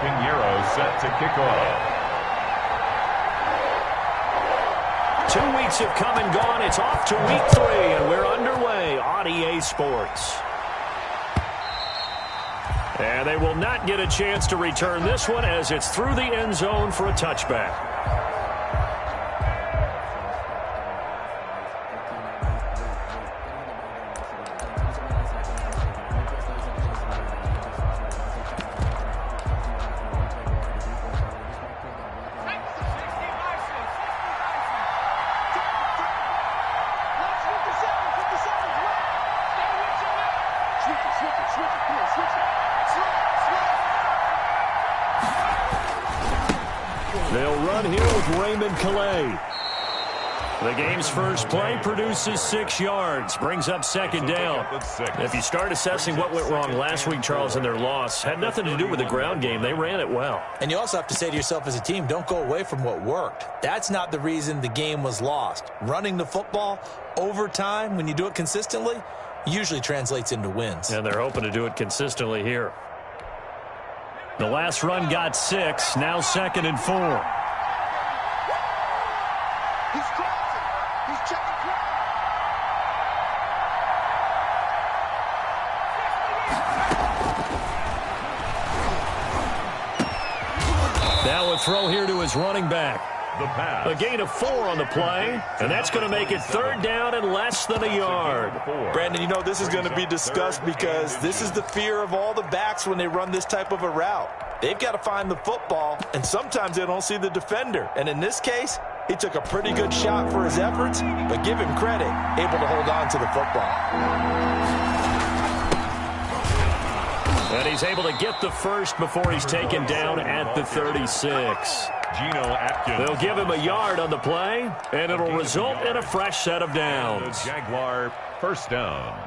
Pinheiro set to kick off. 2 weeks have come and gone. It's off to week 3, and we're underway on EA Sports. And they will not get a chance to return this one as it's through the end zone for a touchback. They'll run here with The game's first play produces 6 yards, brings up second down. If you start assessing what went wrong last week, Charles, in their loss, had nothing to do with the ground game. They ran it well. And you also have to say to yourself as a team, don't go away from what worked. That's not the reason the game was lost. Running the football over time, when you do it consistently, usually translates into wins. And they're hoping to do it consistently here. The last run got 6, now 2nd and 4. Now a throw here to his running back. A gain of 4 on the play, and that's going to make it 3rd down and less than a yard. Brandon, you know this is going to be discussed because this is the fear of all the backs when they run this type of a route. They've got to find the football, and sometimes they don't see the defender. And in this case, he took a pretty good shot for his efforts, but give him credit, able to hold on to the football. And he's able to get the first before he's taken down at the 36. They'll give him a yard on the play, and it'll result in a fresh set of downs. Jaguar first down.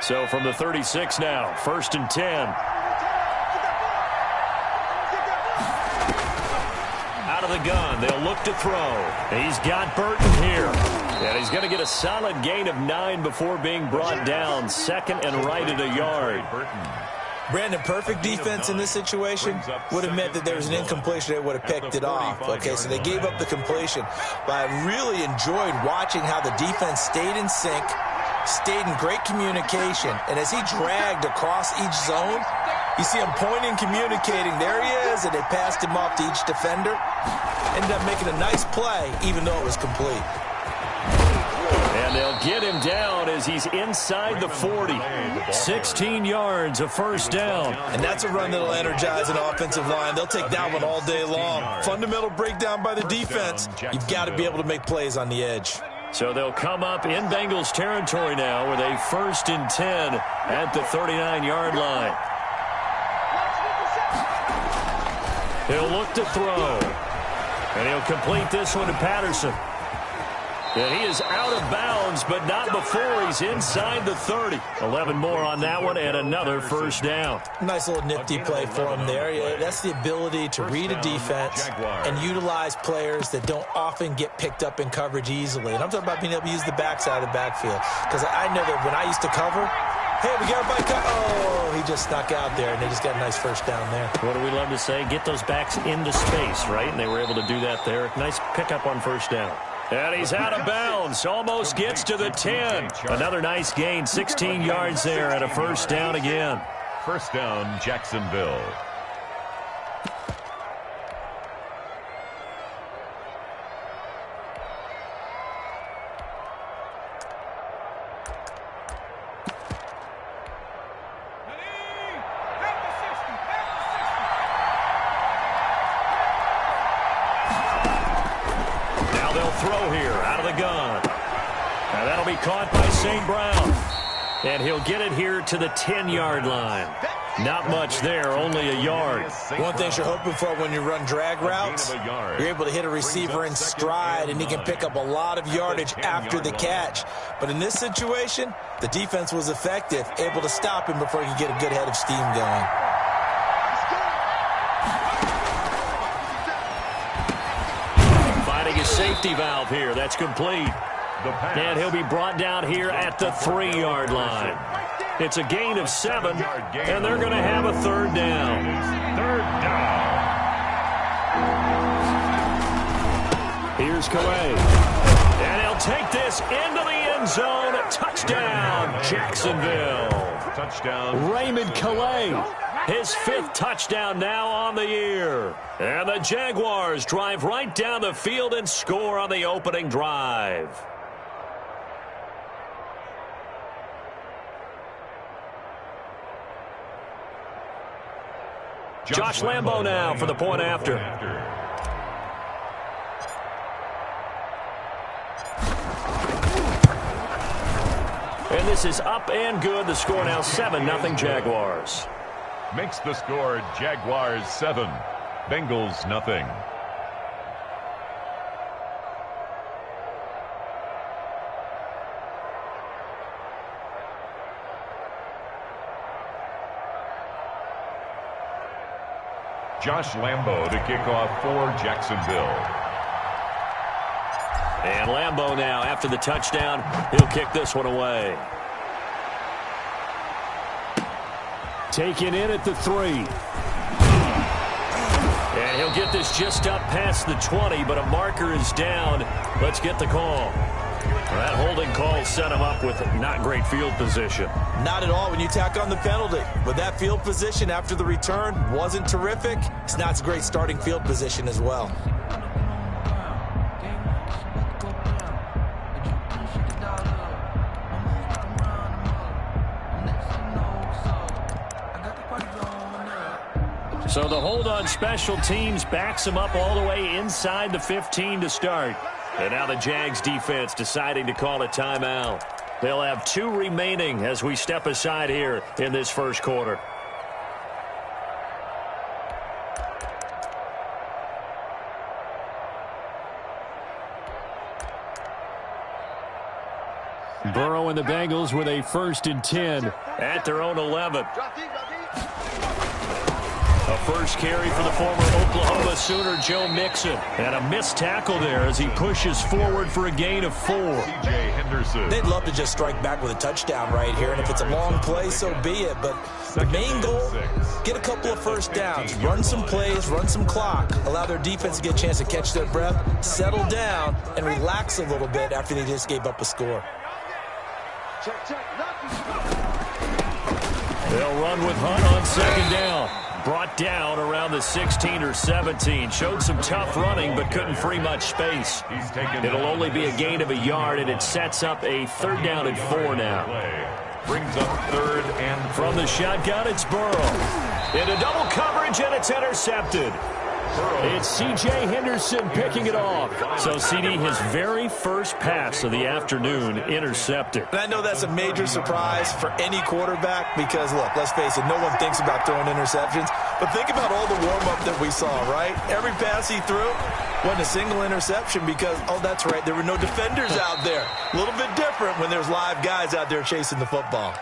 So from the 36 now, 1st and 10. Out of the gun, they'll look to throw. He's got Burton here. And he's going to get a solid gain of 9 before being brought down. 2nd and right at a yard. Brandon, perfect defense in this situation would have meant that there was an incompletion. They would have picked it off. Okay, so they gave up the completion. But I really enjoyed watching how the defense stayed in sync, stayed in great communication. And as he dragged across each zone, you see him pointing, communicating. There he is, and they passed him off to each defender. Ended up making a nice play, even though it was complete. And they'll get him down as he's inside the 40. 16 yards, a first down. And that's a run that'll energize an offensive line. They'll take that one all day long. Fundamental breakdown by the defense. You've got to be able to make plays on the edge. So they'll come up in Bengals territory now with a 1st and 10 at the 39-yard line. He'll look to throw. And he'll complete this one to Patterson. And he is out of bounds, but not before he's inside the 30. 11 more on that one, and another first down. Nice little nifty play for him there. Yeah, that's the ability to read a defense and utilize players that don't often get picked up in coverage easily. And I'm talking about being able to use the backside of the backfield. Because I know that when I used to cover, hey, we got everybody covered. Oh, he just snuck out there, and they just got a nice first down there. What do we love to say? Get those backs into space, right? And they were able to do that there. Nice pickup on first down. And he's out of bounds. Almost gets to the 10. Another nice gain. 16 yards there and a first down again. First down, Jacksonville. Caught by St. Brown. And he'll get it here to the 10-yard line. Not much there, only a yard. One thing you're hoping for when you run drag routes, you're able to hit a receiver in stride, and he can pick up a lot of yardage after the catch. But in this situation, the defense was effective, able to stop him before he could get a good head of steam going. Finding a safety valve here. That's complete. And he'll be brought down here at the 3-yard line. It's a gain of 7, and they're going to have a third down. Third down. Here's Calais. And he'll take this into the end zone. Touchdown, Jacksonville. Touchdown. Raymond Calais, his 5th touchdown now on the year. And the Jaguars drive right down the field and score on the opening drive. Josh Lambo now for the point after. And this is up and good. The score now 7-0 Jaguars. Makes the score Jaguars 7, Bengals nothing. Josh Lambo to kick off for Jacksonville. And Lambo now, after the touchdown, he'll kick this one away. Taken in at the 3. And he'll get this just up past the 20, but a marker is down. Let's get the call. That holding call set him up with not great field position. Not at all when you tack on the penalty. But that field position after the return wasn't terrific. It's not a great starting field position as well. So the hold on special teams backs him up all the way inside the 15 to start. And now the Jags defense deciding to call a timeout. They'll have 2 remaining as we step aside here in this first quarter. Burrow and the Bengals with a 1st and 10 at their own 11. A first carry for the former Oklahoma Sooner, Joe Mixon. And a missed tackle there as he pushes forward for a gain of 4. C.J. Henderson. They'd love to just strike back with a touchdown right here, and if it's a long play, so be it. But the main goal, get a couple of first downs, run some plays, run some clock, allow their defense to get a chance to catch their breath, settle down, and relax a little bit after they just gave up a score. They'll run with Hunt on 2nd down. Brought down around the 16 or 17. Showed some tough running, but couldn't free much space. It'll only be a gain of a yard, and it sets up a 3rd down and 4 now. Brings up 3rd and 4. From the shotgun, it's Burrow. Into double coverage, and it's intercepted. It's C.J. Henderson picking it off. So, C.D., his very first pass of the afternoon intercepted. And I know that's a major surprise for any quarterback because, look, let's face it, no one thinks about throwing interceptions. But think about all the warm-up that we saw, right? Every pass he threw wasn't a single interception because, oh, that's right, there were no defenders out there. A little bit different when there's live guys out there chasing the football.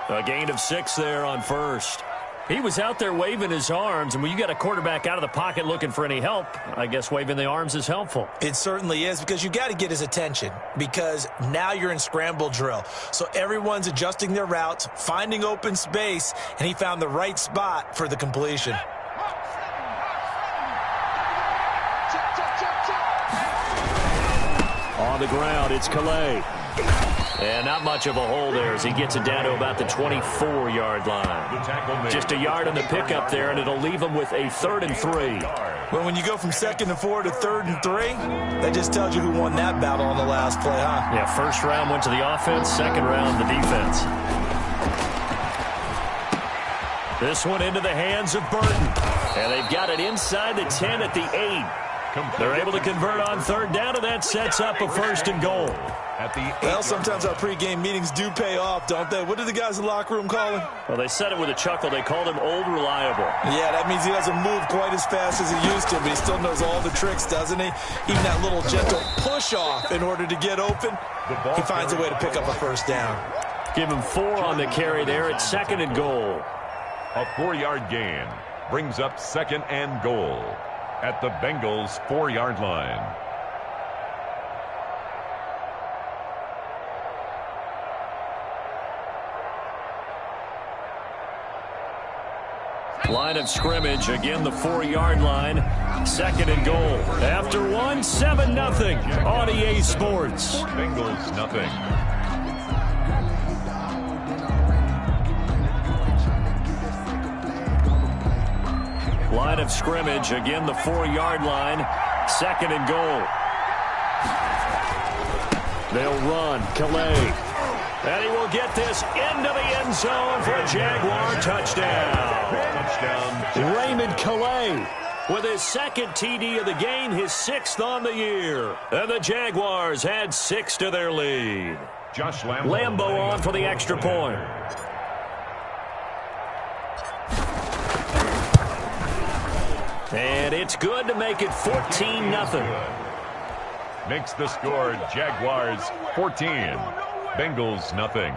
A gain of 6 there on 1st. He was out there waving his arms, and when you got a quarterback out of the pocket looking for any help, I guess waving the arms is helpful. It certainly is because you got to get his attention because now you're in scramble drill. So everyone's adjusting their routes, finding open space, and he found the right spot for the completion. On the ground, it's Calais. And not much of a hole there as he gets it down to about the 24-yard line. Just a yard on the pickup there, and it'll leave him with a 3rd and 3. Well, when you go from 2nd and 4 to 3rd and 3, that just tells you who won that battle on the last play, huh? Yeah, 1st round went to the offense, 2nd round the defense. This one into the hands of Burton. And they've got it inside the 10 at the 8. They're able to convert on 3rd down, and that sets up a 1st and goal. Well, sometimes our pregame meetings do pay off, don't they? What do the guys in the locker room call him? Well, they said it with a chuckle. They called him Old Reliable. Yeah, that means he doesn't move quite as fast as he used to, but he still knows all the tricks, doesn't he? Even that little gentle push-off in order to get open, he finds a way to pick up a 1st down. Give him 4 on the carry there at 2nd and goal. A 4-yard gain brings up 2nd and goal at the Bengals' 4-yard line. Line of scrimmage, again the 4-yard line. 2nd and goal. After 7-0 on EA Sports. Bengals nothing. Line of scrimmage, again the 4-yard line. 2nd and goal. They'll run. Calais. And he will get this into the end zone for a Jaguar touchdown. Raymond Calais with his 2nd TD of the game, his 6th on the year. And the Jaguars add 6 to their lead. Josh Lambo on for the extra point. And it's good to make it 14-0. Makes the score Jaguars 14. Bengals nothing.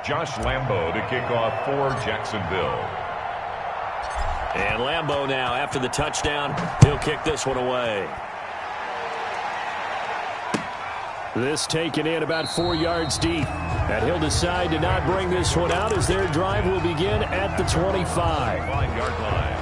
Josh Lambo to kick off for Jacksonville. And Lambo now, after the touchdown, he'll kick this one away. This taken in about 4 yards deep. And he'll decide to not bring this one out as their drive will begin at the 25. 5-yard line.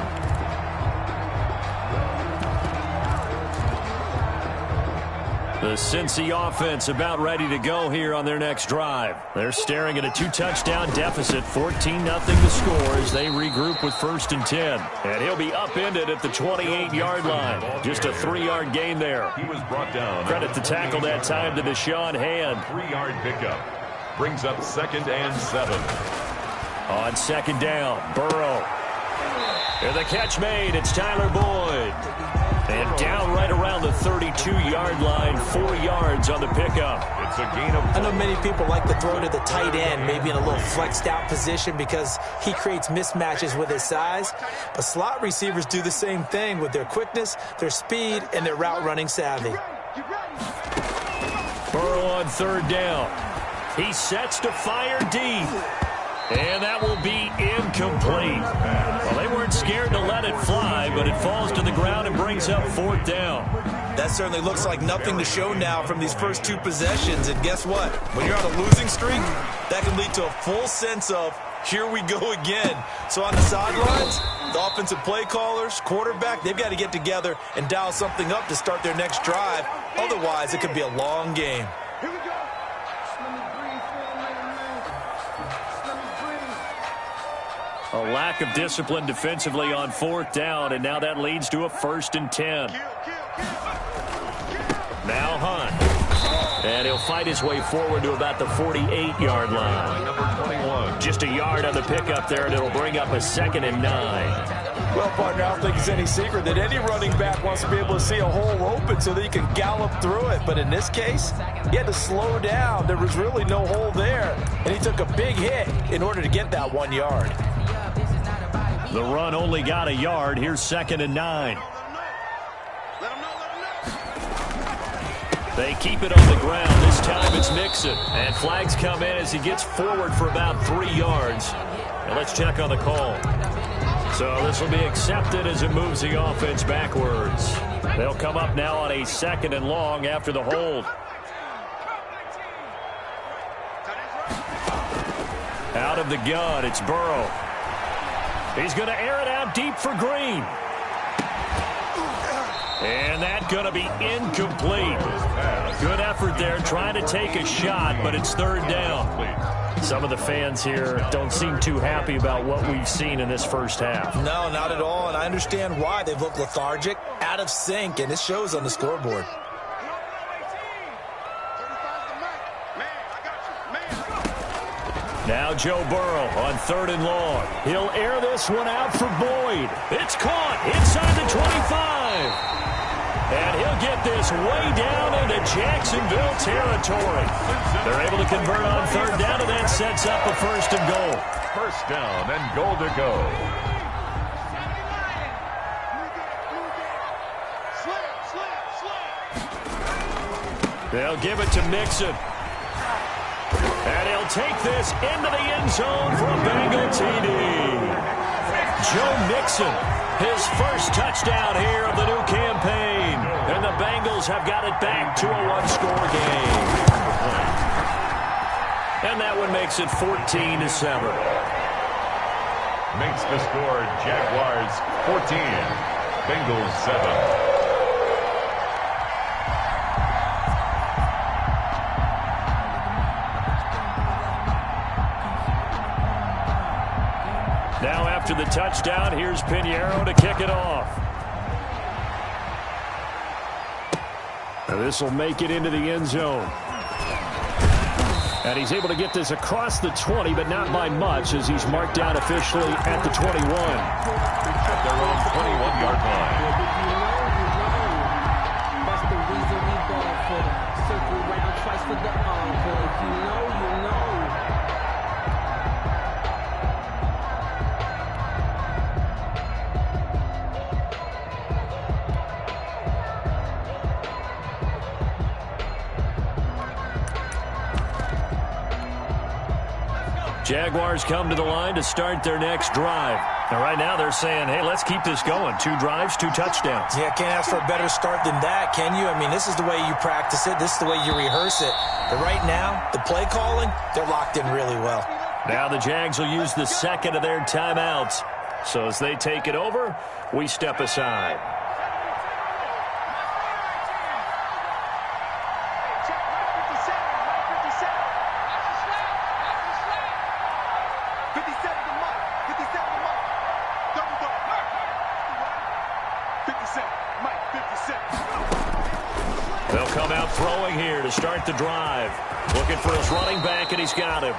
The Cincy offense about ready to go here on their next drive. They're staring at a 2-touchdown deficit, 14-0 the score as they regroup with 1st and 10. And he'll be upended at the 28-yard line. Just a 3-yard gain there. He was brought down. Credit the tackle that time to Deshaun Hand. 3-yard pickup. Brings up 2nd and 7. On 2nd down, Burrow. And the catch made. It's Tyler Boyd. And down right around the 32-yard line, 4 yards on the pickup. It's a gain of 4. I know many people like to throw to the tight end, maybe in a little flexed out position because he creates mismatches with his size. But slot receivers do the same thing with their quickness, their speed, and their route running savvy. Burrow on 3rd down. He sets to fire deep. And that will be incomplete. Well, they weren't scared to let it fly, but it falls to the ground and brings up 4th down. That certainly looks like nothing to show now from these first 2 possessions. And guess what? When you're on a losing streak, that can lead to a full sense of, here we go again. So on the sidelines, the offensive play callers, quarterback, they've got to get together and dial something up to start their next drive. Otherwise, it could be a long game. A lack of discipline defensively on 4th down, and now that leads to a 1st and 10. Now Hunt. And he'll fight his way forward to about the 48-yard line. Number 21. Just a yard on the pickup there, and it'll bring up a 2nd and 9. Well, partner, I don't think it's any secret that any running back wants to be able to see a hole open so that he can gallop through it. But in this case, he had to slow down. There was really no hole there, and he took a big hit in order to get that 1 yard. The run only got a yard. Here's 2nd and 9. They keep it on the ground. This time it's Mixon. And flags come in as he gets forward for about 3 yards. And let's check on the call. So this will be accepted as it moves the offense backwards. They'll come up now on a 2nd and long after the hold. Out of the gun, it's Burrow. He's going to air it out deep for Green. And that's going to be incomplete. Good effort there trying to take a shot, but it's 3rd down. Some of the fans here don't seem too happy about what we've seen in this first half. No, not at all, and I understand why. They've looked lethargic, out of sync, and it shows on the scoreboard. Now Joe Burrow on 3rd and long. He'll air this one out for Boyd. It's caught inside the 25. And he'll get this way down into Jacksonville territory. They're able to convert on 3rd down, and that sets up a 1st and goal. 1st down and goal to go. They'll give it to Mixon. And he'll take this into the end zone for a Bengal TD. Joe Mixon, his first touchdown here of the new campaign. And the Bengals have got it back to a 1-score game. And makes it 14-7. Makes the score Jaguars 14, Bengals 7. Now after the touchdown, here's Pinheiro to kick it off. And this will make it into the end zone. And he's able to get this across the 20, but not by much, as he's marked down officially at the 21. At their own 21-yard line. That's the reason we go for the circle round twice for the encore. If you know, you know. Jaguars come to the line to start their next drive. And right now they're saying, hey, let's keep this going. 2 drives, 2 touchdowns. Yeah, can't ask for a better start than that, can you? I mean, this is the way you practice it. This is the way you rehearse it. But right now, the play calling, they're locked in really well. Now the Jags will use the second of their timeouts. So as they take it over, we step aside. They'll come out throwing here to start the drive. Looking for his running back, and he's got him.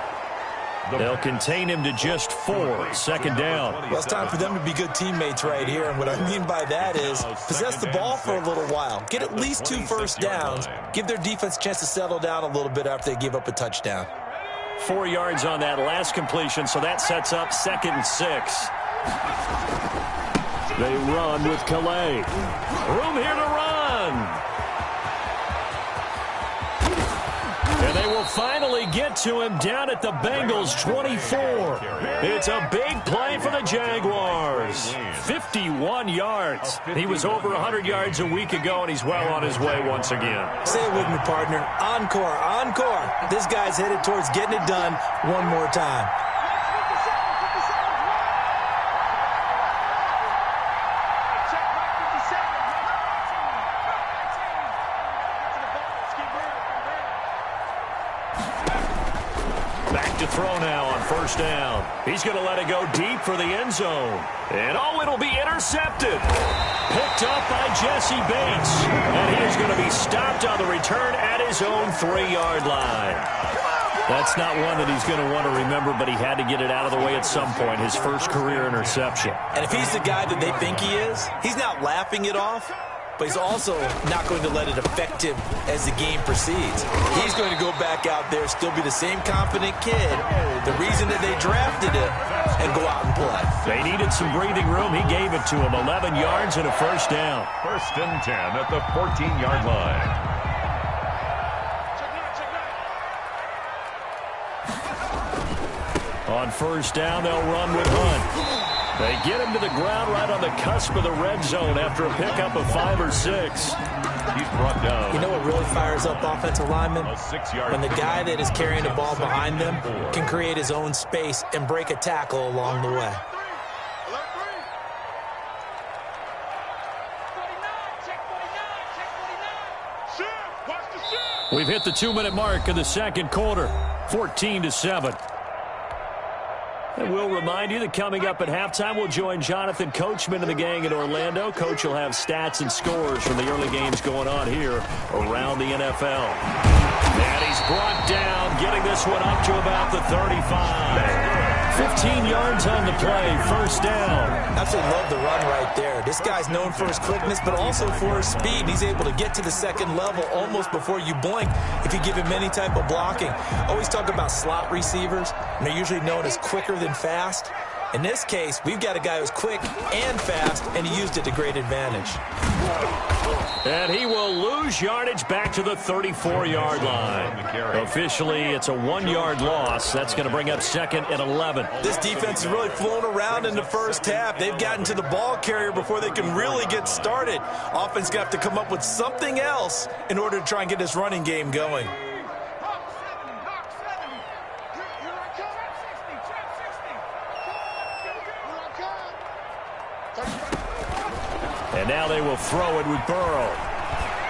They'll contain him to just 4. Second down. Well, it's time for them to be good teammates right here. And what I mean by that is possess the ball for a little while. Get at least 2 first downs. Give their defense a chance to settle down a little bit after they give up a touchdown. 4 yards on that last completion, so that sets up 2nd and 6. They run with Calais. Room here to run. And they will finally get to him down at the Bengals 24. It's a big play for the Jaguars. 51 yards. He was over 100 yards a week ago, and he's well on his way once again. Say it with me, partner. Encore, encore. This guy's headed towards getting it done one more time. Back to throw now on first down. He's going to let it go deep for the end zone. And it'll be intercepted. Picked up by Jesse Bates. And he is going to be stopped on the return at his own 3-yard line. That's not one that he's going to want to remember, but he had to get it out of the way at some point, his first career interception. And if he's the guy that they think he is, he's not laughing it off, but he's also not going to let it affect him as the game proceeds. He's going to go back out there, still be the same confident kid, the reason that they drafted him, and go out and play. They needed some breathing room. He gave it to him. 11 yards and a first down. 1st and 10 at the 14-yard line. On first down, they'll run with Hunt. They get him to the ground right on the cusp of the red zone after a pickup of 5 or 6. He's brought down. You know what really fires up offensive linemen? When the guy that is carrying the ball behind them can create his own space and break a tackle along the way. We've hit the 2-minute mark of the second quarter. 14-7. And we'll remind you that coming up at halftime, we'll join Jonathan Coachman and the gang in Orlando. Coach will have stats and scores from the early games going on here around the NFL. And he's brought down, getting this one up to about the 35. 15 yards on the play, first down. Absolutely love the run right there. This guy's known for his quickness, but also for his speed. He's able to get to the second level almost before you blink if you give him any type of blocking. Always talk about slot receivers, and they're usually known as quicker than fast. In this case, we've got a guy who's quick and fast, and he used it to great advantage. And he will lose yardage back to the 34-yard line. Officially, it's a 1-yard loss. That's going to bring up 2nd and 11. This defense is really flown around in the first half. They've gotten to the ball carrier before they can really get started. Offense got to come up with something else in order to try and get this running game going. And now they will throw it with Burrow.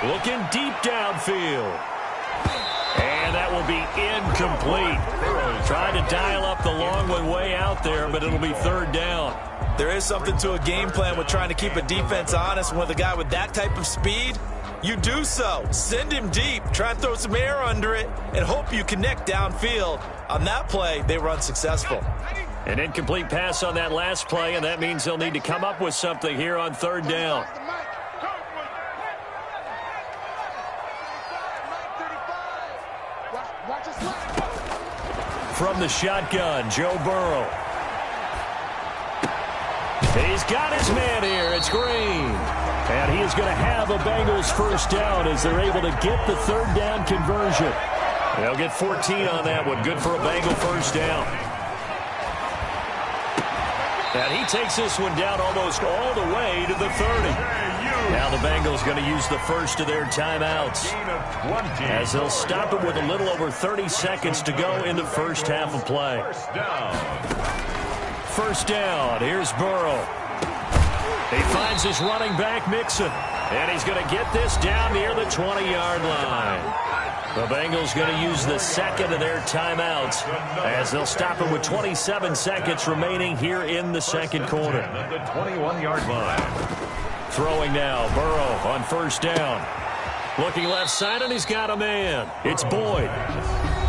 Looking deep downfield. And that will be incomplete. Trying to dial up the long one way out there, but it'll be third down. There is something to a game plan with trying to keep a defense honest. With a guy with that type of speed, you do so. Send him deep. Try and throw some air under it and hope you connect downfield. On that play, they were unsuccessful. An incomplete pass on that last play, and that means they'll need to come up with something here on third down. From the shotgun, Joe Burrow. He's got his man here. It's Green. And he is going to have a Bengals first down as they're able to get the third down conversion. They'll get 14 on that one. Good for a Bengal first down. And he takes this one down almost all the way to the 30. Now the Bengals going to use the first of their timeouts as they'll stop it with a little over 30 seconds to go in the first half of play. First down. Here's Burrow. He finds his running back, Mixon. And he's going to get this down near the 20-yard line. The Bengals going to use the second of their timeouts as they'll stop it with 27 seconds remaining here in the second quarter. At the 21-yard line. Throwing now, Burrow on first down. Looking left side, and he's got a man. It's Boyd.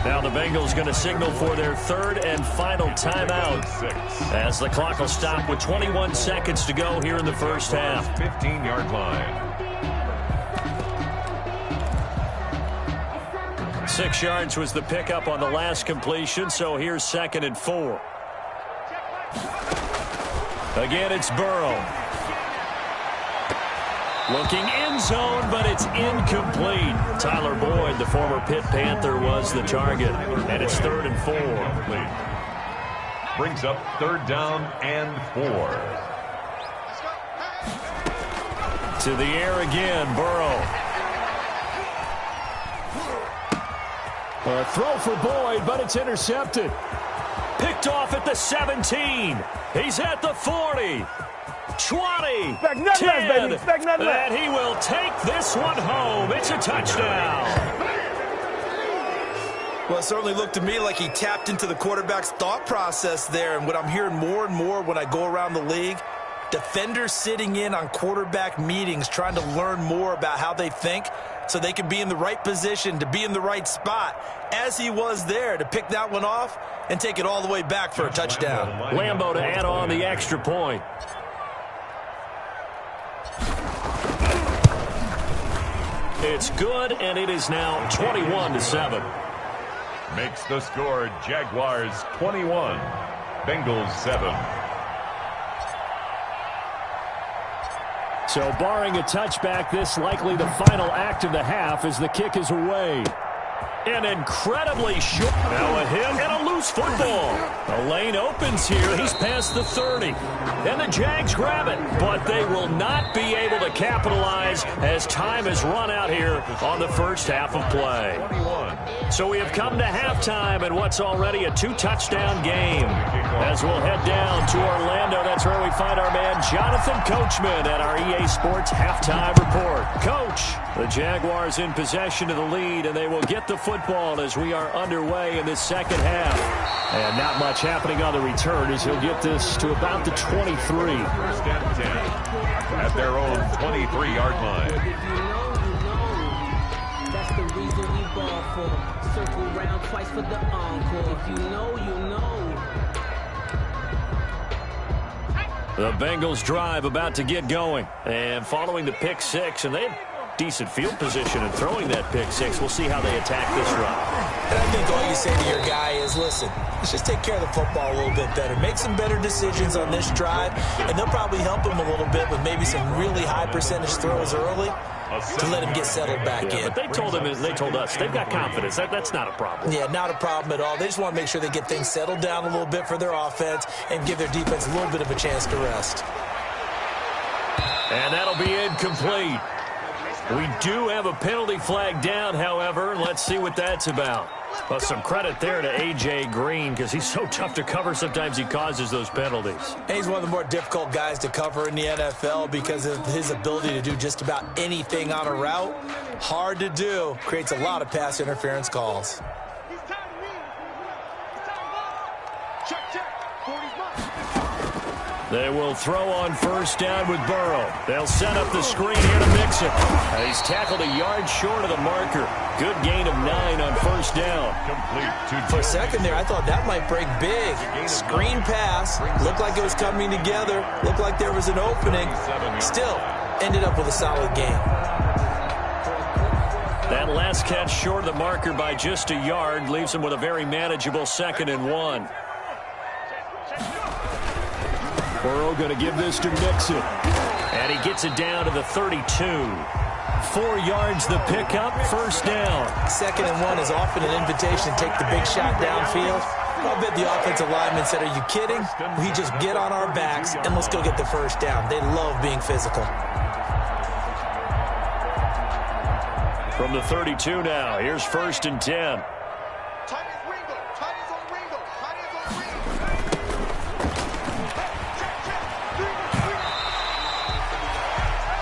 Now the Bengals going to signal for their third and final timeout as the clock will stop with 21 seconds to go here in the first half. 15-yard line. 6 yards was the pickup on the last completion, so here's 2nd and 4. Again, it's Burrow. Looking end zone, but it's incomplete. Tyler Boyd, the former Pitt Panther, was the target. And it's 3rd and 4. Brings up third down and 4. To the air again, Burrow. A throw for Boyd, but it's intercepted. Picked off at the 17. He's at the 40. 20, 10, and he will take this one home. It's a touchdown. Well, it certainly looked to me like he tapped into the quarterback's thought process there. And what I'm hearing more and more when I go around the league, defenders sitting in on quarterback meetings trying to learn more about how they think so they can be in the right position to be in the right spot, as he was there to pick that one off and take it all the way back for a touchdown. Lambo to add on the extra point. It's good, and it is now 21-7. Makes the score Jaguars 21, Bengals 7. So barring a touchback, this likely the final act of the half as the kick is away. An incredibly short. Now a hit and a loose football. The lane opens here. He's past the 30. And the Jags grab it. But they will not be able to capitalize as time has run out here on the first half of play. So we have come to halftime in what's already a 2-touchdown game. As we'll head down to Orlando, that's where we find our man Jonathan Coachman at our EA Sports Halftime Report. Coach, the Jaguars in possession of the lead, and they will get the football as we are underway in this second half. And not much happening on the return as he'll get this to about the 23. First and 10 at their own 23-yard line. If you know, that's the reason we ball for. Circle round twice for the encore. If you know, you know. The Bengals drive about to get going. And following the pick six, and they have decent field position in throwing that pick six. We'll see how they attack this run. And I think all you say to your guy is, listen, let's just take care of the football a little bit better. Make some better decisions on this drive, and they'll probably help him a little bit with maybe some really high percentage throws early to let him get settled back in. But they told us they've got confidence. That's not a problem. Yeah, not a problem at all. They just want to make sure they get things settled down a little bit for their offense and give their defense a little bit of a chance to rest. And that'll be incomplete. We do have a penalty flag down, however. Let's see what that's about. Well, some credit there to A.J. Green because he's so tough to cover. Sometimes he causes those penalties. And he's one of the more difficult guys to cover in the NFL because of his ability to do just about anything on a route. Hard to do. Creates a lot of pass interference calls. They will throw on first down with Burrow. They'll set up the screen here to Mixon. He's tackled a yard short of the marker. Good gain of 9 on first down. For a second there, I thought that might break big. Screen pass. Looked like it was coming together. Looked like there was an opening. Still, ended up with a solid gain. That last catch short of the marker by just a yard leaves him with a very manageable 2nd and 1. Burrow going to give this to Mixon. And he gets it down to the 32. 4 yards the pickup, first down. 2nd and 1 is often an invitation to take the big shot downfield. I bet the offensive lineman said, are you kidding? We just get on our backs and let's go get the first down. They love being physical. From the 32 now, here's 1st and 10.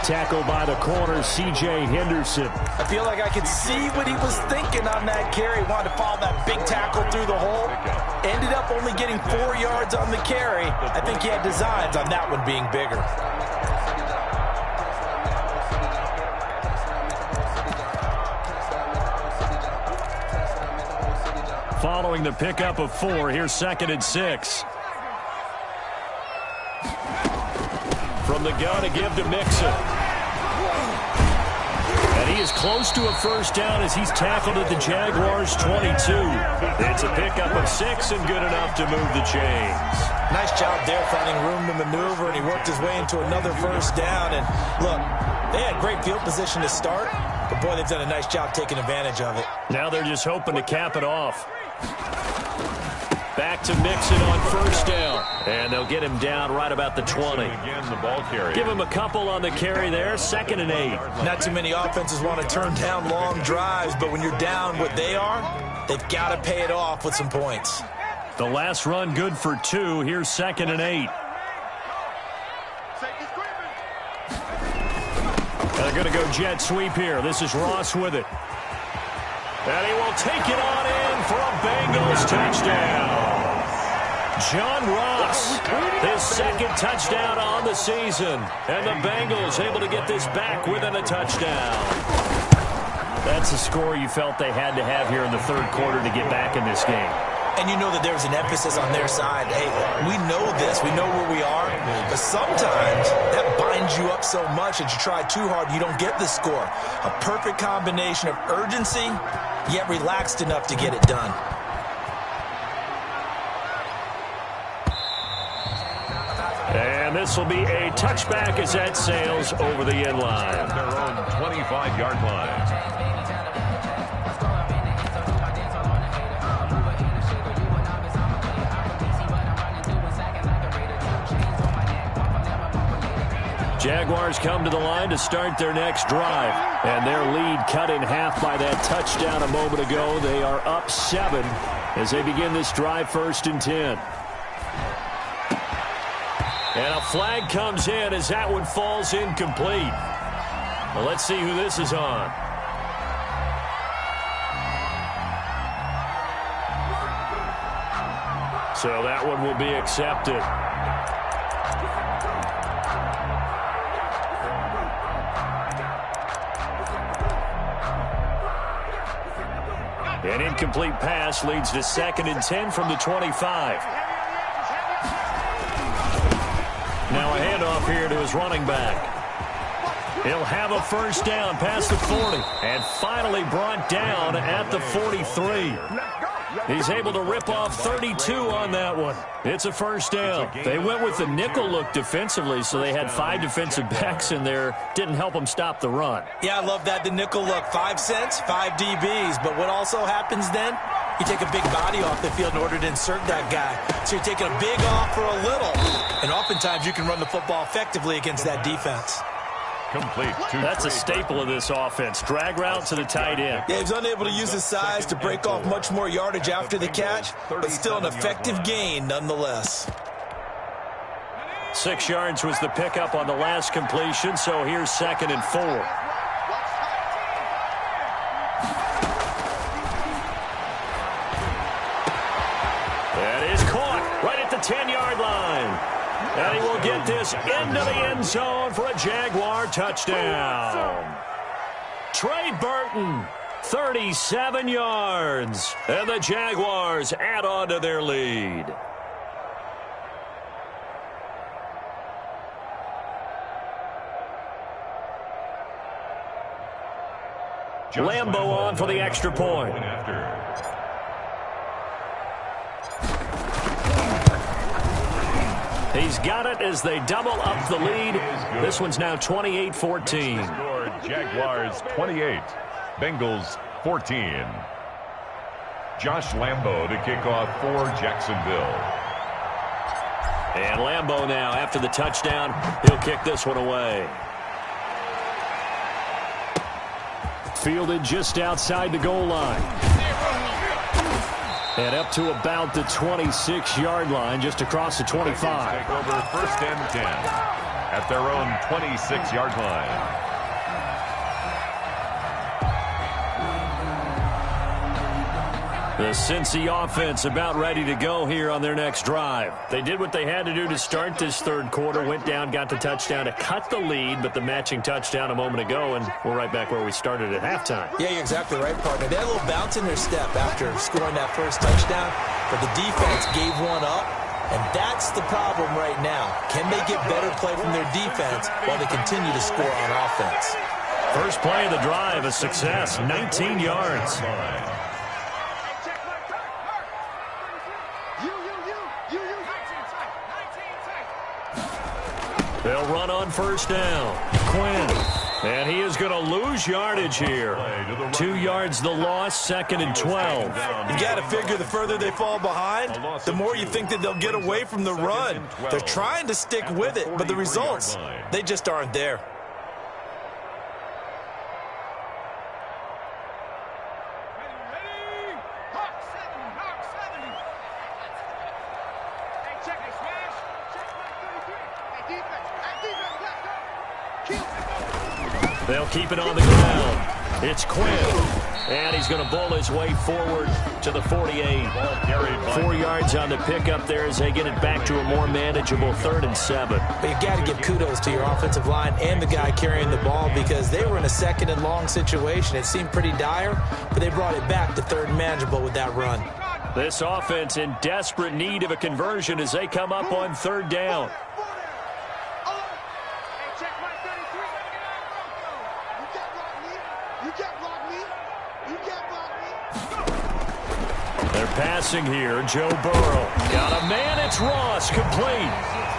Tackled by the corner, C.J. Henderson. I feel like I could see what he was thinking on that carry. Wanted to follow that big tackle through the hole. Ended up only getting 4 yards on the carry. I think he had designs on that one being bigger. Following the pickup of 4, here's 2nd and 6. From the gun to give to Mixon. And he is close to a first down as he's tackled at the Jaguars' 22. It's a pickup of 6 and good enough to move the chains. Nice job there finding room to maneuver, and he worked his way into another first down. And look, they had great field position to start, but boy, they've done a nice job taking advantage of it. Now they're just hoping to cap it off. Back to Mixon on first down. And they'll get him down right about the 20. Give him a couple on the carry there. 2nd and 8. Not too many offenses want to turn down long drives, but when you're down what they are, they've got to pay it off with some points. The last run good for 2. Here's 2nd and 8. They're going to go jet sweep here. This is Ross with it. And he will take it on in for a Bengals touchdown. John Ross, his 2nd touchdown on the season. And the Bengals able to get this back within a touchdown. That's a score you felt they had to have here in the 3rd quarter to get back in this game. And you know that there's an emphasis on their side. Hey, we know this. We know where we are. But sometimes that binds you up so much that you try too hard, you don't get the score. A perfect combination of urgency, yet relaxed enough to get it done. And this will be a touchback as that sails over the end line. Their own 25-yard line. Jaguars come to the line to start their next drive. And their lead cut in half by that touchdown a moment ago. They are up 7 as they begin this drive, 1st and 10. And a flag comes in as that one falls incomplete. Well, let's see who this is on. So that one will be accepted. An incomplete pass leads to 2nd and 10 from the 25. Now a handoff here to his running back. He'll have a first down past the 40 and finally brought down at the 43. He's able to rip off 32 on that one. It's a first down. They went with the nickel look defensively, so they had 5 defensive backs in there. Didn't help them stop the run. Yeah, I love that, the nickel look. 5 cents, 5 DBs. But what also happens then? You take a big body off the field in order to insert that guy. So you're taking a big off for a little. And oftentimes you can run the football effectively against that defense. Complete. That's a staple of this offense. Drag route to the tight end. Yeah, he was unable to use his size to break off much more yardage after the catch, but still an effective gain nonetheless. 6 yards was the pickup on the last completion, so here's 2nd and 4. That is caught right at the 10-yard line. And he will get this into the end zone for a Jaguar touchdown. Trey Burton, 37 yards. And the Jaguars add on to their lead. Lambo on for the extra point. He's got it as they double up the lead. This one's now 28-14. Jaguars 28, Bengals 14. Josh Lambo to kick off for Jacksonville. And Lambo now, after the touchdown, he'll kick this one away. Fielded just outside the goal line. And up to about the 26-yard line, just across the 25. Take over 1st and 10 at their own 26-yard line. The Cincy offense about ready to go here on their next drive. They did what they had to do to start this third quarter, went down, got the touchdown to cut the lead, but the matching touchdown a moment ago, and we're right back where we started at halftime. Yeah, you're exactly right, partner. They had a little bounce in their step after scoring that first touchdown, but the defense gave one up, and that's the problem right now. Can they get better play from their defense while they continue to score on offense? First play of the drive, a success, 19 yards. They'll run on first down. Quinn. And he is going to lose yardage here. 2 yards the loss, 2nd and 12. You got to figure the further they fall behind, the more you think that they'll get away from the run. They're trying to stick with it, but the results, they just aren't there. They'll keep it on the ground. It's Quinn. And he's going to bowl his way forward to the 48. 4 yards on the pickup there as they get it back to a more manageable 3rd and 7. But you got to give kudos to your offensive line and the guy carrying the ball because they were in a 2nd and long situation. It seemed pretty dire, but they brought it back to 3rd and manageable with that run. This offense in desperate need of a conversion as they come up on 3rd down. They're passing here. Joe Burrow. Got a man. It's Ross. Complete.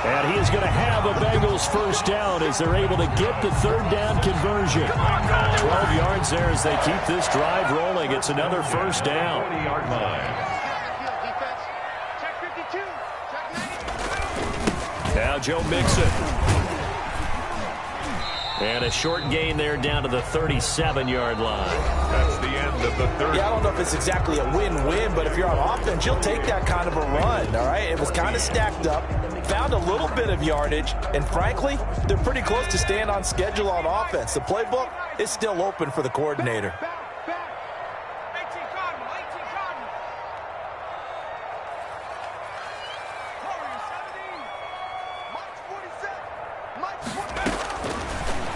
And he is going to have a Bengals first down as they're able to get the 3rd down conversion. 12 yards there as they keep this drive rolling. It's another first down. 40-yard line. Now Joe Mixon. And a short gain there down to the 37-yard line. That's the end of the third. Yeah, I don't know if it's exactly a win-win, but if you're on offense, you'll take that kind of a run, all right? It was kind of stacked up, found a little bit of yardage, and frankly, they're pretty close to staying on schedule on offense. The playbook is still open for the coordinator.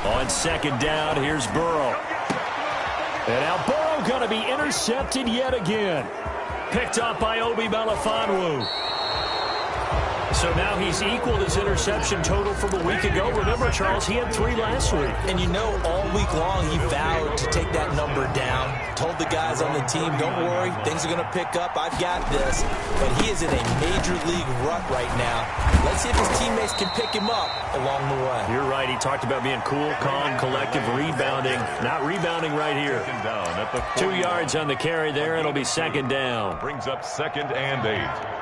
On 2nd down, here's Burrow. And now Burrow going to be intercepted yet again. Picked up by Obi Melifonwu. So now he's equaled his interception total from a week ago. Remember, Charles, he had 3 last week. And you know, all week long he vowed to take that number down. Told the guys on the team, don't worry, things are going to pick up. I've got this. But he is in a major league rut right now. Let's see if his teammates can pick him up along the way. You're right. He talked about being cool, calm, collective, rebounding. Not rebounding right here. 2 yards on the carry there. It'll be 2nd down. Brings up 2nd and 8.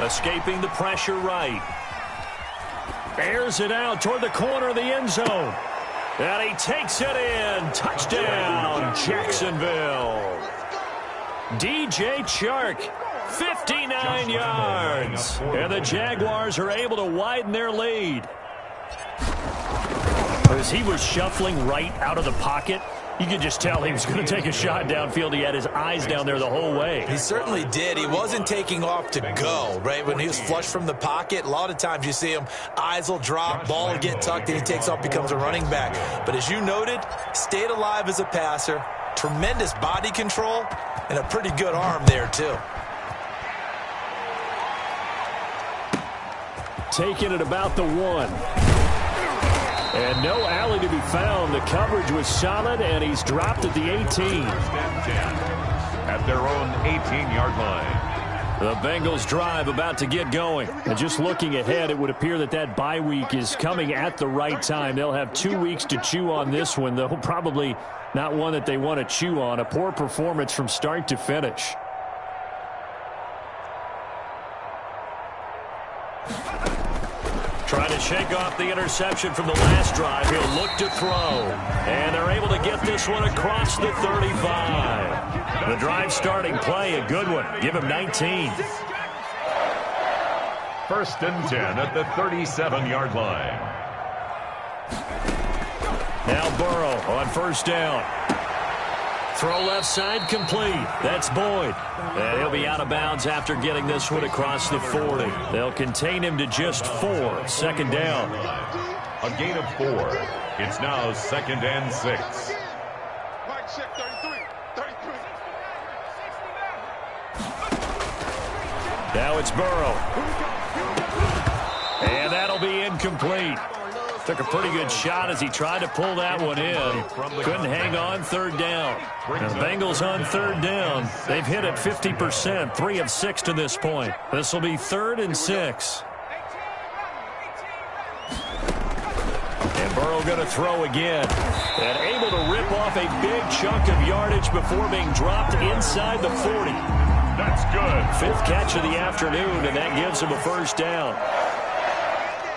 Escaping the pressure right. Airs it out toward the corner of the end zone. And he takes it in. Touchdown, Jacksonville. DJ Chark, 59 yards. And the Jaguars are able to widen their lead. As he was shuffling right out of the pocket, you could just tell he was going to take a shot downfield. He had his eyes down there the whole way. He certainly did. He wasn't taking off to go, right? When he was flush from the pocket, a lot of times you see him, eyes will drop, ball will get tucked, and he takes off, becomes a running back. But as you noted, stayed alive as a passer, tremendous body control, and a pretty good arm there, too. Taking it about the 1. And no alley to be found. The coverage was solid, and he's dropped at the 18. At their own 18-yard line. The Bengals drive about to get going. And just looking ahead, it would appear that that bye week is coming at the right time. They'll have 2 weeks to chew on this one, though probably not one that they want to chew on. A poor performance from start to finish. Trying to shake off the interception from the last drive. He'll look to throw. And they're able to get this one across the 35. The drive starting play, a good one. Give him 19. First and 10 at the 37-yard line. Now Burrow on first down. Throw left side complete. That's Boyd. And he'll be out of bounds after getting this one across the 40. They'll contain him to just 4. Second down. A gain of 4. It's now 2nd and 6. Now it's Burrow. And that'll be incomplete. Took a pretty good shot as he tried to pull that one in. Couldn't hang on third down. And the Bengals on third down. They've hit it 50%, 3 of 6 to this point. This will be 3rd and 6. And Burrow going to throw again. And able to rip off a big chunk of yardage before being dropped inside the 40. That's good. 5th catch of the afternoon, and that gives him a first down.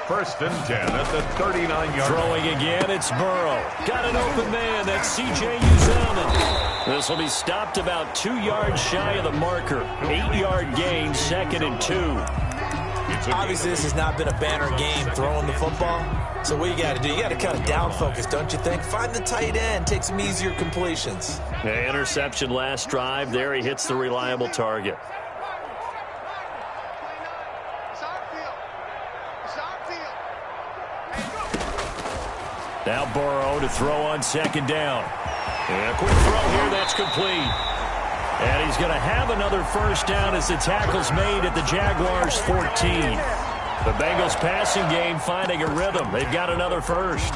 First and 10 at the 39-yard. Throwing again, it's Burrow. Got an open man, that's C.J. Uzomah. This will be stopped about 2 yards shy of the marker. 8-yard gain, 2nd and 2. Obviously, this has not been a banner game throwing the football. So what you got to do, you got to kind of down focus, don't you think? Find the tight end, take some easier completions. Yeah, interception last drive. There he hits the reliable target. Now Burrow to throw on second down. And a quick throw here, that's complete. And he's going to have another first down as the tackle's made at the Jaguars' 14. The Bengals passing game finding a rhythm. They've got another first.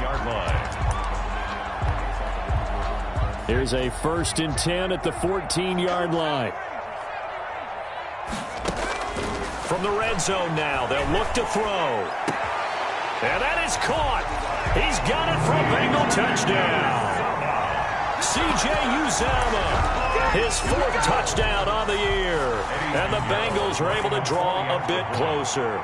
Here's a 1st and 10 at the 14-yard line. From the red zone now, they'll look to throw. And that is caught. He's got it for a Bengal touchdown. C.J. Uzomah, his 4th touchdown on the year. And the Bengals are able to draw a bit closer.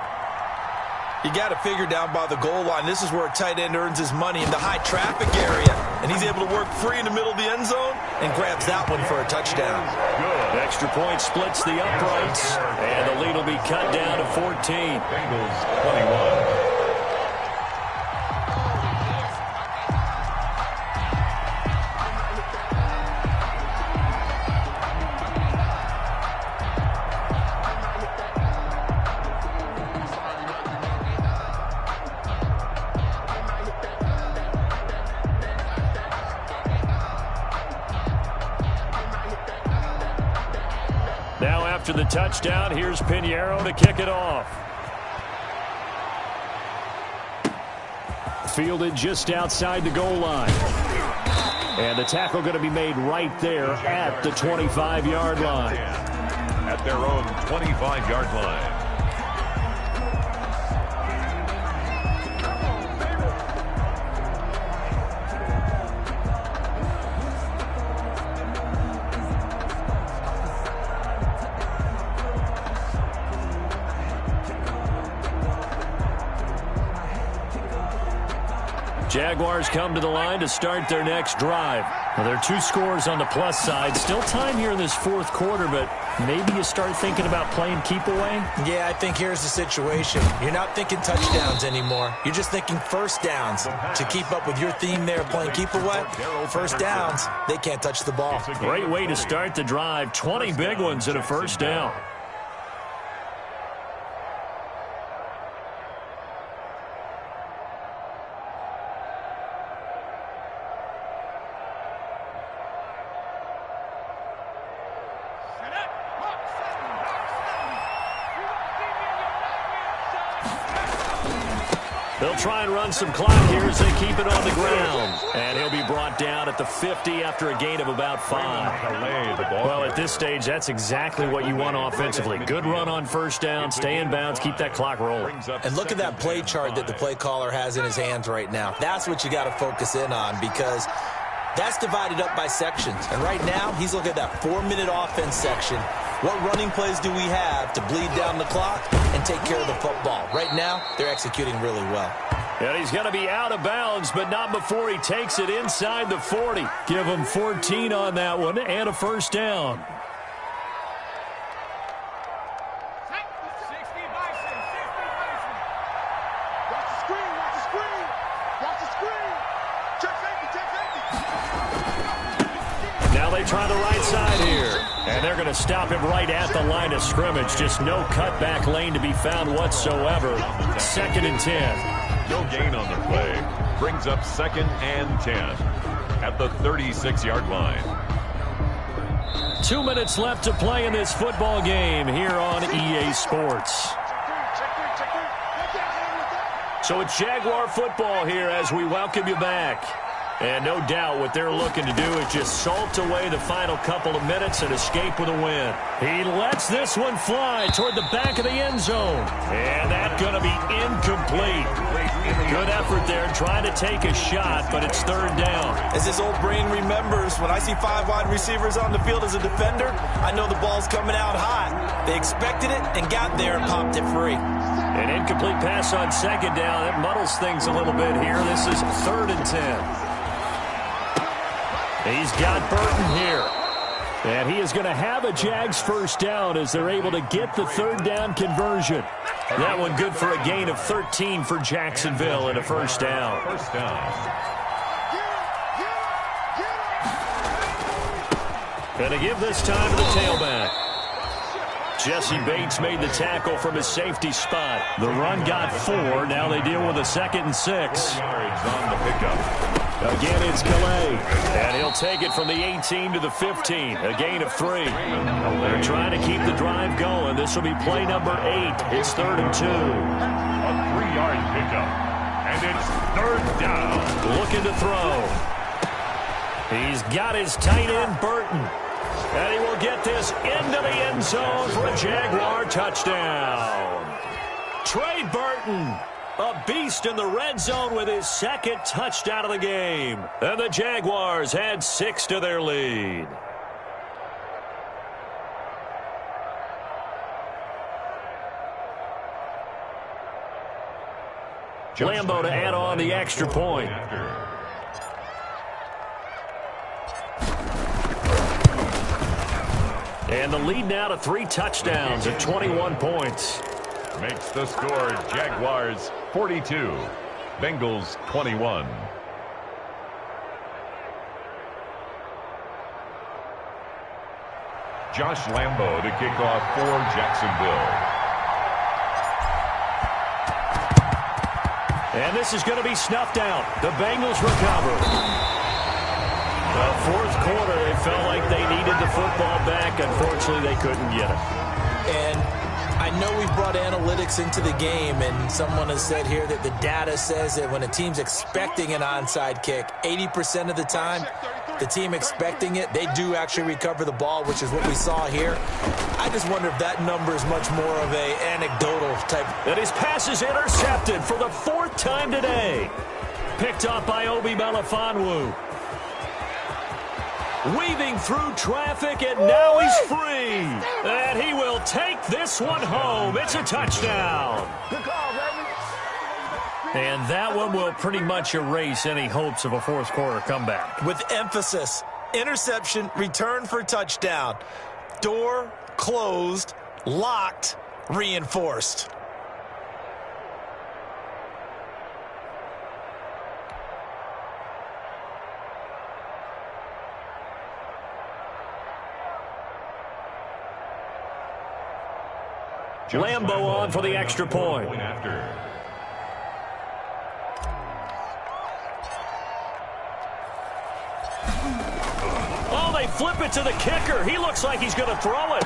You got to figure down by the goal line. This is where a tight end earns his money in the high traffic area. And he's able to work free in the middle of the end zone and grabs that one for a touchdown. Good. Extra point splits the uprights. And the lead will be cut down to 14. Bengals 21. Now after the touchdown, here's Pinheiro to kick it off. Fielded just outside the goal line. And the tackle going to be made right there at the 25-yard line. At their own 25-yard line. Jaguars come to the line to start their next drive. Now, there are 2 scores on the plus side. Still time here in this fourth quarter, but maybe you start thinking about playing keep away? Yeah, I think here's the situation. You're not thinking touchdowns anymore. You're just thinking first downs. To keep up with your theme there, playing keep away, first downs, they can't touch the ball. Great way to start the drive. 20 big ones and a first down. They'll try and run some clock here as they keep it on the ground. And he'll be brought down at the 50 after a gain of about 5. Well, at this stage, that's exactly what you want offensively. Good run on first down, stay in bounds, keep that clock rolling. And look at that play chart that the play caller has in his hands right now. That's what you got to focus in on, because that's divided up by sections. And right now, he's looking at that 4-minute offense section. What running plays do we have to bleed down the clock and take care of the football? Right now, they're executing really well. And he's going to be out of bounds, but not before he takes it inside the 40. Give him 14 on that one and a first down. Now they try the right side here. And they're going to stop him right at the line of scrimmage. Just no cutback lane to be found whatsoever. 2nd and 10. No gain on the play. Brings up 2nd and 10 at the 36-yard line. 2 minutes left to play in this football game here on EA Sports. So it's Jaguar football here as we welcome you back. And no doubt what they're looking to do is just salt away the final couple of minutes and escape with a win. He lets this one fly toward the back of the end zone. And that's going to be incomplete. Good effort there trying to take a shot, but it's 3rd down. As his old brain remembers, when I see 5 wide receivers on the field as a defender, I know the ball's coming out hot. They expected it and got there and popped it free. An incomplete pass on 2nd down. That muddles things a little bit here. This is 3rd and 10. He's got Burton here. And he is going to have a Jags first down as they're able to get the 3rd down conversion. That one good for a gain of 13 for Jacksonville and a first down. And to give this time to the tailback. Jesse Bates made the tackle from his safety spot. The run got 4. Now they deal with a 2nd and 6. On the pickup. Again, it's Calais. And he'll take it from the 18 to the 15. A gain of 3. They're trying to keep the drive going. This will be play number 8. It's 3rd and 2. A 3-yard pickup. And it's 3rd down. Looking to throw. He's got his tight end, Burton. And he will get this into the end zone for a Jaguar touchdown. Trey Burton, a beast in the red zone with his 2nd touchdown of the game. And the Jaguars add 6 to their lead. Lambeau to add on the extra point. And the lead now to 3 touchdowns at 21 points. Makes the score Jaguars 42, Bengals 21. Josh Lambeau to kick off for Jacksonville. And this is going to be snuffed out. The Bengals recover. The 4th quarter, they felt like they needed the football back. Unfortunately, they couldn't get it. And I know we've brought analytics into the game, and someone has said here that the data says that when a team's expecting an onside kick, 80% of the time, the team expecting it, they do actually recover the ball, which is what we saw here. I just wonder if that number is much more of a anecdotal type. And his pass is intercepted for the 4th time today. Picked up by Obi Melifonwu. Weaving through traffic, and now he's free. And he will take this one home. It's a touchdown. Good call, baby. And that one will pretty much erase any hopes of a fourth quarter comeback. With emphasis, interception, return for touchdown. Door closed, locked, reinforced. Lambo on for the extra point. Oh, they flip it to the kicker. He looks like he's going to throw it.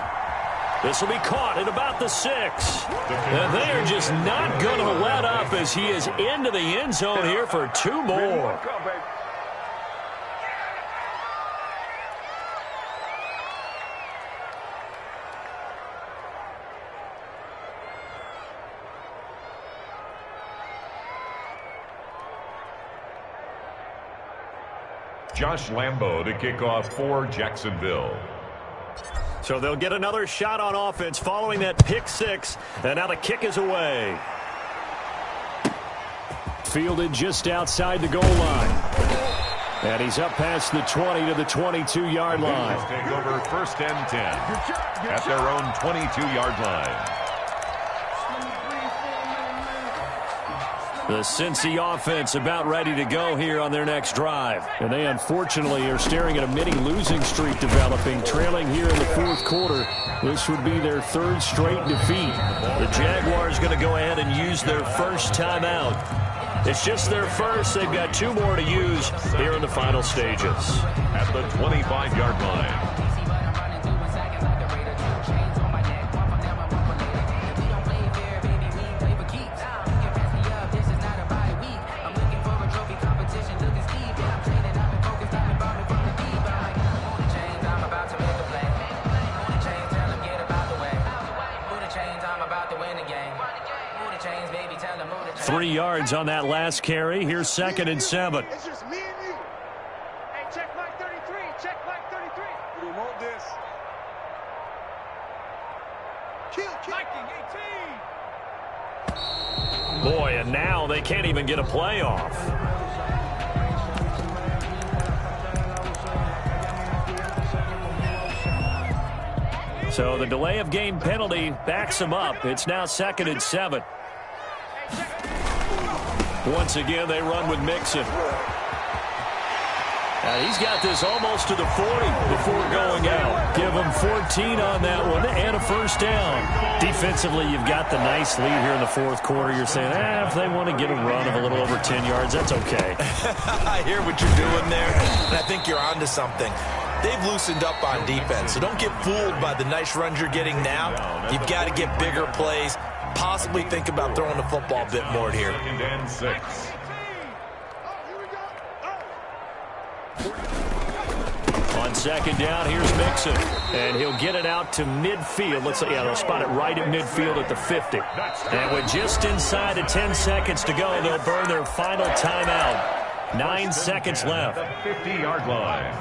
This will be caught at about the 6. And they are just not going to let up as he is into the end zone here for 2 more. Josh Lambo to kick off for Jacksonville. So they'll get another shot on offense following that pick 6. And now the kick is away. Fielded just outside the goal line. And he's up past the 20 to the 22-yard line. Take over 1st and 10 at their own 22-yard line. The Cincy offense about ready to go here on their next drive. And they unfortunately are staring at a mini losing streak developing, trailing here in the fourth quarter. This would be their 3rd straight defeat. The Jaguars going to go ahead and use their first timeout. It's just their first. They've got 2 more to use here in the final stages. At the 25-yard line. win the game. Move the chains, baby, tell them move the chains. 3 yards on that last carry. Here's 2nd and 7. It's just me and you. Hey, check Mike 33. Check Mike 33. We want this. Kill. Viking 18. Boy, and now they can't even get a play off. So the delay of game penalty backs them up. It's now 2nd and 7. Once again, they run with Mixon. He's got this almost to the 40 before going out. Give him 14 on that one and a first down. Defensively, you've got the nice lead here in the fourth quarter. You're saying, if they want to get a run of a little over 10 yards, that's okay. I hear what you're doing there, and I think you're onto something. They've loosened up on defense, so don't get fooled by the nice runs you're getting now. You've got to get bigger plays, possibly think about throwing the football a bit more here. 2nd and 6. On 2nd down, here's Mixon. And he'll get it out to midfield. Looks like, they'll spot it right at midfield at the 50. And with just inside the 10 seconds to go, they'll burn their final timeout. 9 seconds left. 50-yard line.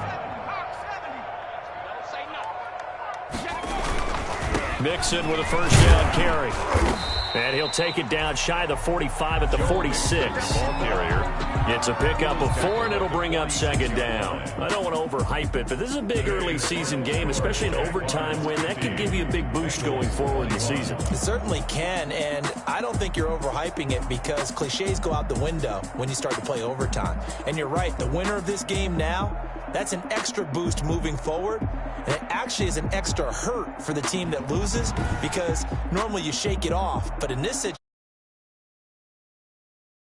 Mixon with a first down carry. And he'll take it down shy of the 45 at the 46. Ball carrier. It's a pickup of 4, and it'll bring up 2nd down. I don't want to overhype it, but this is a big early season game, especially an overtime win. That could give you a big boost going forward in the season. It certainly can, and I don't think you're overhyping it because cliches go out the window when you start to play overtime. And you're right, the winner of this game now, that's an extra boost moving forward, and it actually is an extra hurt for the team that loses because normally you shake it off, but in this situation,